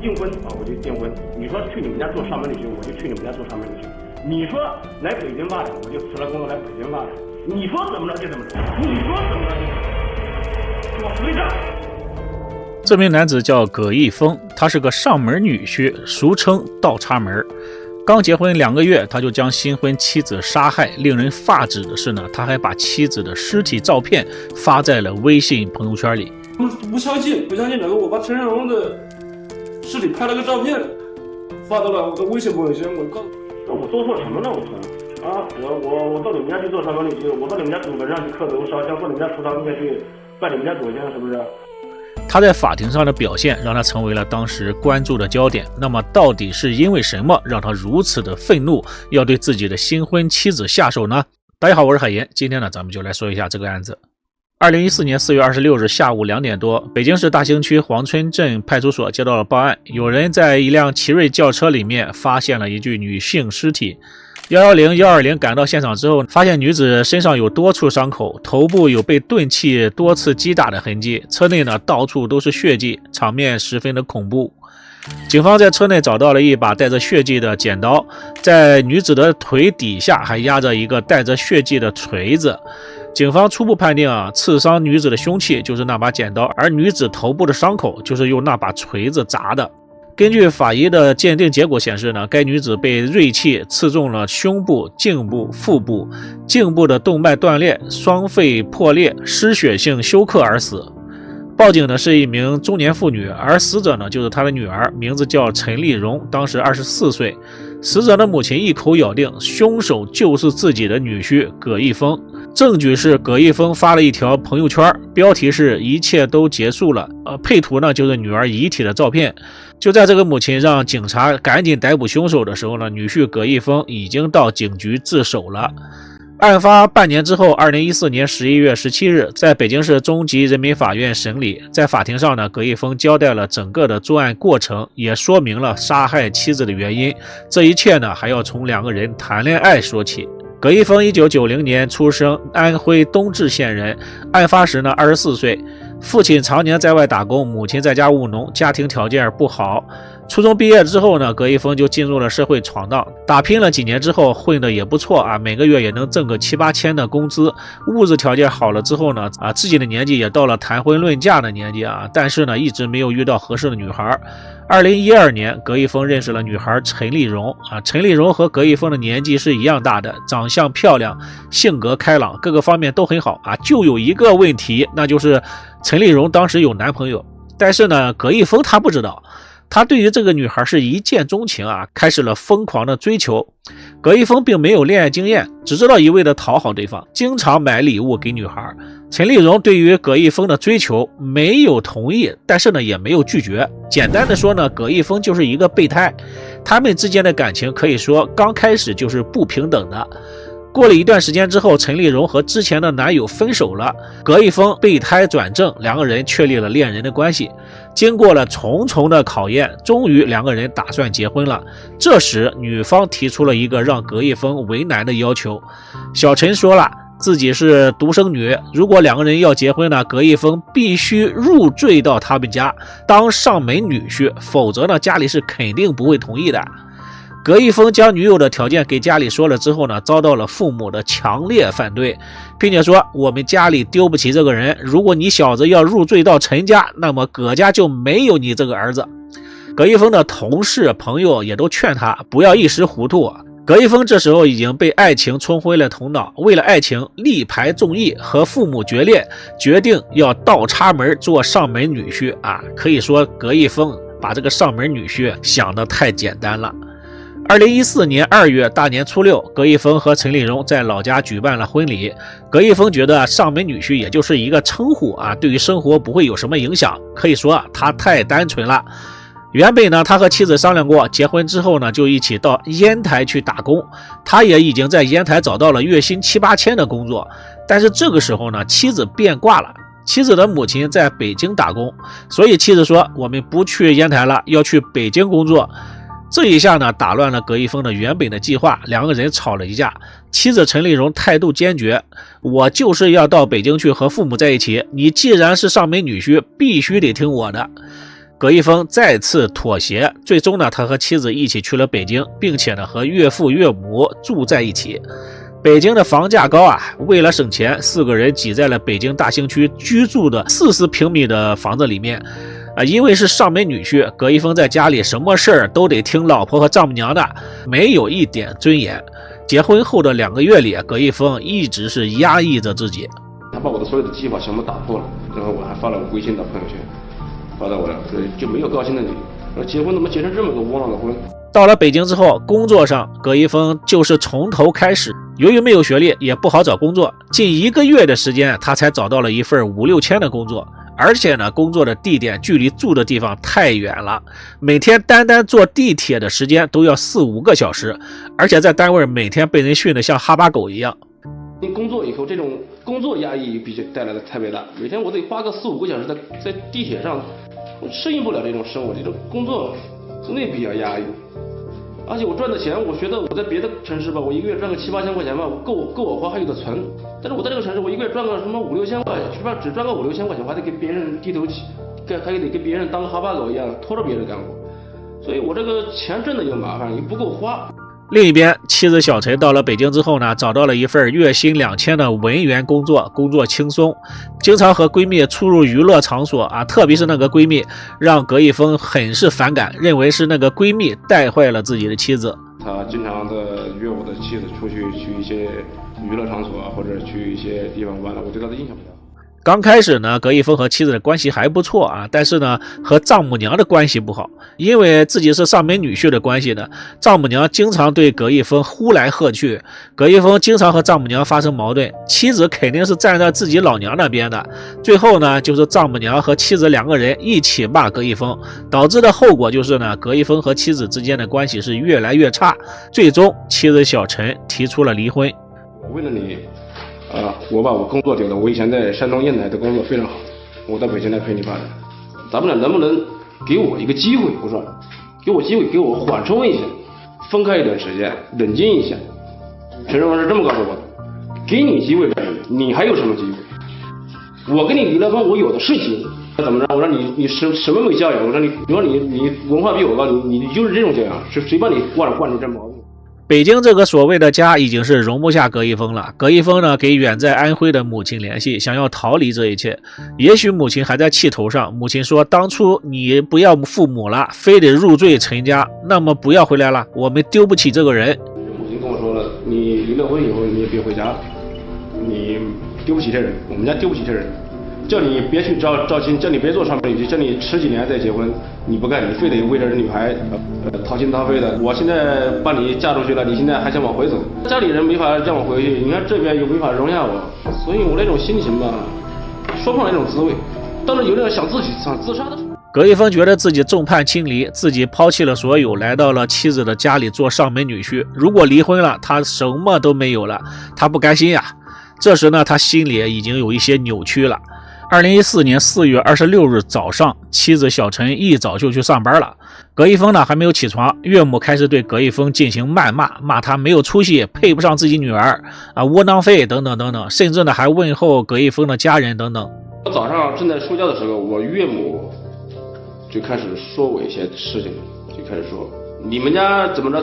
订婚我就订婚。你说去你们家做上门女婿，我就去你们家做上门女婿。你说来北京发展，我就辞了工作来北京发展。你说怎么着就怎么着，你说怎么着就怎么着，我随着。这名男子叫葛一峰，他是个上门女婿，俗称倒插门。刚结婚2个月，他就将新婚妻子杀害。令人发指的是呢，他还把妻子的尸体照片发在了微信朋友圈里。不相信这个，我把陈胜荣的尸体拍了个照片，发到了我的微信朋友圈。我告诉我做错什么了？我到你们家去做上门女婿，我到你们家祖坟上去磕头烧香，到你们家祠堂面去拜你们家祖先，是不是？他在法庭上的表现让他成为了当时关注的焦点。那么到底是因为什么让他如此的愤怒，要对自己的新婚妻子下手呢？大家好，我是海岩，今天呢咱们就来说一下这个案子。2014年4月26日下午2点多，北京市大兴区黄村镇派出所接到了报案，有人在一辆奇瑞轿车里面发现了一具女性尸体。110、120赶到现场之后，发现女子身上有多处伤口，头部有被钝器多次击打的痕迹，车内呢到处都是血迹，场面十分的恐怖。警方在车内找到了一把带着血迹的剪刀，在女子的腿底下还压着一个带着血迹的锤子。警方初步判定刺伤女子的凶器就是那把剪刀，而女子头部的伤口就是用那把锤子砸的。根据法医的鉴定结果显示呢，该女子被锐器刺中了胸部、颈部、腹部，颈部的动脉断裂，双肺破裂，失血性休克而死。报警的是一名中年妇女，而死者呢就是她的女儿，名字叫陈丽蓉，当时24岁。死者的母亲一口咬定凶手就是自己的女婿葛一峰。证据是葛一峰发了一条朋友圈，标题是一切都结束了，配图呢就是女儿遗体的照片。就在这个母亲让警察赶紧逮捕凶手的时候呢，女婿葛一峰已经到警局自首了。案发半年之后，2014年11月17日，在北京市中级人民法院审理。在法庭上呢，葛一峰交代了整个的作案过程，也说明了杀害妻子的原因。这一切呢，还要从2个人谈恋爱说起。葛一峰1990年出生，安徽东至县人，案发时呢24岁，父亲常年在外打工，母亲在家务农，家庭条件不好。初中毕业之后呢，葛一峰就进入了社会闯荡，打拼了几年之后，混得也不错每个月也能挣个7、8千的工资。物质条件好了之后呢，自己的年纪也到了谈婚论嫁的年纪但是呢，一直没有遇到合适的女孩。2012年，葛一峰认识了女孩陈丽蓉陈丽蓉和葛一峰的年纪是一样大的，长相漂亮，性格开朗，各个方面都很好就有一个问题，那就是陈丽蓉当时有男朋友，但是呢，葛一峰他不知道。他对于这个女孩是一见钟情开始了疯狂的追求。葛一峰并没有恋爱经验，只知道一味的讨好对方，经常买礼物给女孩。陈丽蓉对于葛一峰的追求没有同意，但是呢也没有拒绝。简单的说呢，葛一峰就是一个备胎，他们之间的感情可以说刚开始就是不平等的。过了一段时间之后，陈丽蓉和之前的男友分手了，葛一峰备胎转正，2个人确立了恋人的关系。经过了重重的考验，终于2个人打算结婚了。这时女方提出了一个让葛一峰为难的要求。小陈说了，自己是独生女，如果2个人要结婚呢，葛一峰必须入赘到他们家当上门女婿，否则呢家里是肯定不会同意的。葛一峰将女友的条件给家里说了之后呢，遭到了父母的强烈反对，并且说我们家里丢不起这个人，如果你小子要入赘到陈家，那么葛家就没有你这个儿子。葛一峰的同事朋友也都劝他不要一时糊涂。葛一峰这时候已经被爱情冲昏了头脑，为了爱情力排众议，和父母决裂，决定要倒插门做上门女婿可以说葛一峰把这个上门女婿想得太简单了。2014年2月大年初六，葛一峰和陈丽蓉在老家举办了婚礼。葛一峰觉得上门女婿也就是一个称呼对于生活不会有什么影响，可以说他太单纯了。原本呢，他和妻子商量过，结婚之后呢，就一起到烟台去打工。他也已经在烟台找到了月薪7、8千的工作。但是这个时候呢，妻子变卦了。妻子的母亲在北京打工，所以妻子说我们不去烟台了，要去北京工作。这一下呢，打乱了葛一峰的原本的计划，2个人吵了一架。妻子陈丽蓉态度坚决，我就是要到北京去和父母在一起，你既然是上门女婿，必须得听我的。葛一峰再次妥协，最终呢，他和妻子一起去了北京，并且呢和岳父岳母住在一起。北京的房价高啊，为了省钱，4个人挤在了北京大兴区居住的40平米的房子里面。因为是上门女婿，葛一峰在家里什么事儿都得听老婆和丈母娘的，没有一点尊严。结婚后的2个月里，葛一峰一直是压抑着自己。他把我的所有的计划全部打破了，然后我还发了我微信的朋友圈，发到我了，就没有高兴的理由。结婚怎么结成这么个窝囊的婚？到了北京之后，工作上葛一峰就是从头开始。由于没有学历，也不好找工作，近1个月的时间，他才找到了一份5、6千的工作。而且呢，工作的地点距离住的地方太远了，每天单坐地铁的时间都要4、5个小时，而且在单位每天被人训得像哈巴狗一样。你工作以后，这种工作压抑比带来的特别大，每天我得花个4、5个小时在地铁上，我适应不了这种生活，这种工作真的比较压抑。而且我赚的钱，我觉得我在别的城市吧，我1个月赚个7、8千块钱吧，够我花，还有的存。但是我在这个城市，我1个月赚个什么5、6千块钱，是吧？只赚个5、6千块钱，我还得给别人低头起，还得跟别人当哈巴狗一样拖着别人干活。所以我这个钱挣的又麻烦，又不够花。另一边，妻子小陈到了北京之后呢，找到了一份月薪2000的文员工作，工作轻松，经常和闺蜜出入娱乐场所啊，特别是那个闺蜜让葛一峰很是反感，认为是那个闺蜜带坏了自己的妻子。他经常的约我的妻子出去一些娱乐场所啊，或者去一些地方玩了，我对他的印象比较好。刚开始呢，葛一峰和妻子的关系还不错啊，但是呢，和丈母娘的关系不好，因为自己是上门女婿的关系呢，丈母娘经常对葛一峰呼来喝去，葛一峰经常和丈母娘发生矛盾，妻子肯定是站在自己老娘那边的，最后呢，就是丈母娘和妻子2个人一起骂葛一峰，导致的后果就是呢，葛一峰和妻子之间的关系是越来越差，最终妻子小陈提出了离婚。为了你我把我工作丢了，我以前在山东烟台的工作非常好，我到北京来陪你发展，咱们俩能不能给我一个机会？我说，给我机会，给我缓冲一下，分开一段时间，冷静一下。陈世文是这么告诉我的，给你机会，你还有什么机会？我跟你离了婚，我有的是机会。怎么着？我说你什么没教养？我说你文化比我高，你就是这种教养，是谁把你惯出这毛病？北京这个所谓的家已经是容不下葛一峰了。葛一峰呢，给远在安徽的母亲联系，想要逃离这一切。也许母亲还在气头上，母亲说：“当初你不要父母了，非得入赘陈家，那么不要回来了，我们丢不起这个人。”母亲跟我说了，你离了婚以后，你也别回家了，你丢不起这人，我们家丢不起这人。叫你别去招亲，叫你别做上门女婿，叫你迟几年再结婚，你不干，你非得为了女孩掏心掏肺的。我现在把你嫁出去了，你现在还想往回走，家里人没法让我回去，你看这边又没法容下我，所以我那种心情吧，说不上那种滋味，当时有点想自杀的。葛一峰觉得自己众叛亲离，自己抛弃了所有，来到了妻子的家里做上门女婿。如果离婚了，他什么都没有了，他不甘心呀。这时呢，他心里已经有一些扭曲了。2014年4月26日早上，妻子小陈一早就去上班了。葛一峰呢还没有起床，岳母开始对葛一峰进行谩骂，骂他没有出息，配不上自己女儿窝囊废等等等等，甚至呢还问候葛一峰的家人等等。我早上正在睡觉的时候，我岳母就开始说我一些事情，就开始说你们家怎么着，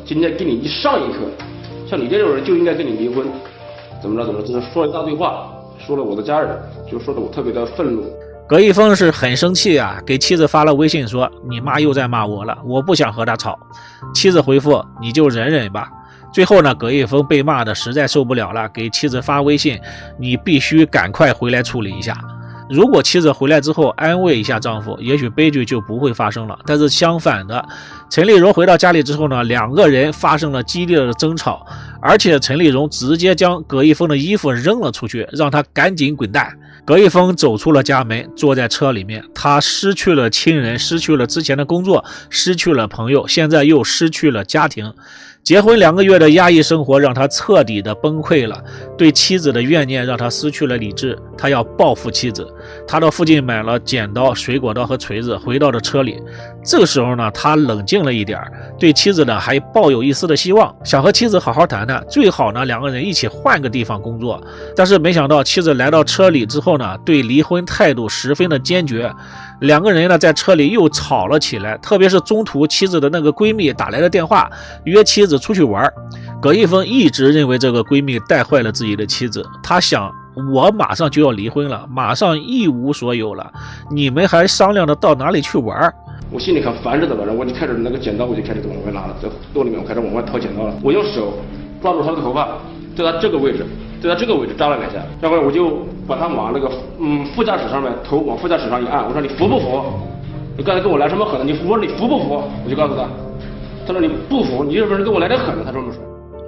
今天给你上一课，像你这种人就应该跟你离婚，怎么着，就是说了一大堆话。说了我的家人，就说的我特别的愤怒。葛一峰是很生气啊，给妻子发了微信说：“你妈又在骂我了，我不想和她吵。”妻子回复：“你就忍忍吧。”最后呢，葛一峰被骂的实在受不了了，给妻子发微信：“你必须赶快回来处理一下。”如果妻子回来之后安慰一下丈夫，也许悲剧就不会发生了。但是相反的，陈丽蓉回到家里之后呢，2个人发生了激烈的争吵，而且陈丽蓉直接将葛一峰的衣服扔了出去，让他赶紧滚蛋。葛一峰走出了家门，坐在车里面，他失去了亲人，失去了之前的工作，失去了朋友，现在又失去了家庭。结婚2个月的压抑生活让他彻底的崩溃了，对妻子的怨念让他失去了理智，他要报复妻子。他到附近买了剪刀、水果刀和锤子，回到了车里。这个时候呢，他冷静了一点，对妻子呢还抱有一丝的希望，想和妻子好好谈谈，最好呢2个人一起换个地方工作。但是没想到妻子来到车里之后呢，对离婚态度十分的坚决。两个人呢在车里又吵了起来，特别是中途妻子的那个闺蜜打来的电话，约妻子出去玩。葛一峰一直认为这个闺蜜带坏了自己的妻子，他想，我马上就要离婚了，马上一无所有了，你们还商量着到哪里去玩？我心里很烦着的了，然后我就开始那个剪刀，我就开始往外拿了，在兜里面我开始往外掏剪刀了。我用手抓住她的头发，在她这个位置扎了2下，然后我就把她往那个副驾驶上面，头往副驾驶上一按，我说你服不服？你刚才跟我来什么狠的？你服不服？我就告诉他，他说你不服，你是不是跟我来点狠的？他这么说。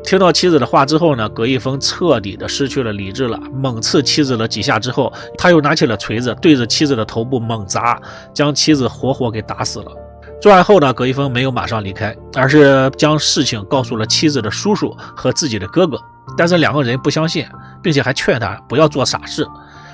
听到妻子的话之后呢，葛一峰彻底的失去了理智了，猛刺妻子了几下之后，他又拿起了锤子对着妻子的头部猛砸，将妻子活活给打死了。作案后呢，葛一峰没有马上离开，而是将事情告诉了妻子的叔叔和自己的哥哥，但是两个人不相信，并且还劝他不要做傻事。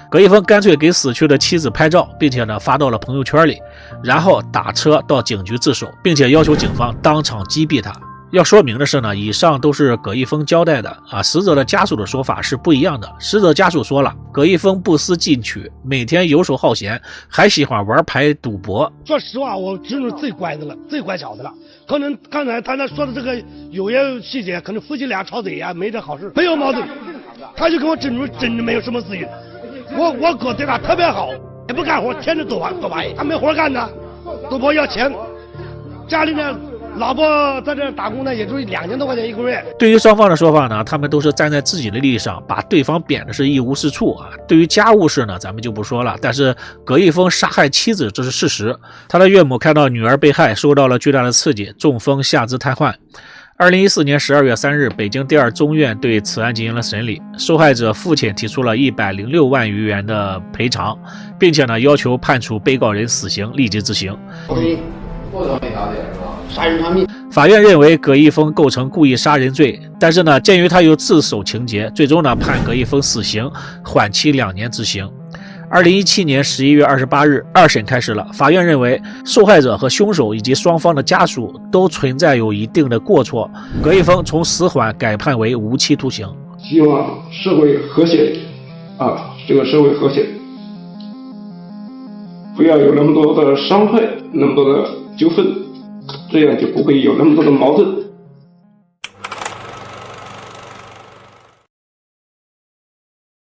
葛一峰干脆给死去的妻子拍照，并且呢发到了朋友圈里，然后打车到警局自首，并且要求警方当场击毙他。要说明的是呢，以上都是葛一峰交代的死者的家属的说法是不一样的。死者家属说了，葛一峰不思进取，每天游手好闲，还喜欢玩牌赌博。说实话，我只是最乖的了，最乖巧的了。可能刚才他说的这个有些细节，可能夫妻俩吵嘴呀，没这好事，没有矛盾，他就跟我真的没有什么私心。我哥对他特别好，也不干活，天天做牌，他没活干呢，赌博要钱，家里呢。老婆在这打工呢，也就2000多块钱一个月。对于双方的说法呢，他们都是站在自己的利益上，把对方贬的是一无是处对于家务事呢，咱们就不说了。但是葛一峰杀害妻子，这是事实。他的岳母看到女儿被害，受到了巨大的刺激，中风下肢瘫痪。2014年12月3日，北京第2中院对此案进行了审理，受害者父亲提出了106万余元的赔偿，并且呢要求判处被告人死刑，立即执行。不同意调解是吧？杀人偿命。法院认为葛一峰构成故意杀人罪，但是呢，鉴于他有自首情节，最终呢判葛一峰死刑，缓期2年执行。2017年11月28日，二审开始了。法院认为，受害者和凶手以及双方的家属都存在有一定的过错，葛一峰从死缓改判为无期徒刑。希望社会和谐这个社会和谐，不要有那么多的伤害，那么多的纠纷，这样就不会有那么多的矛盾。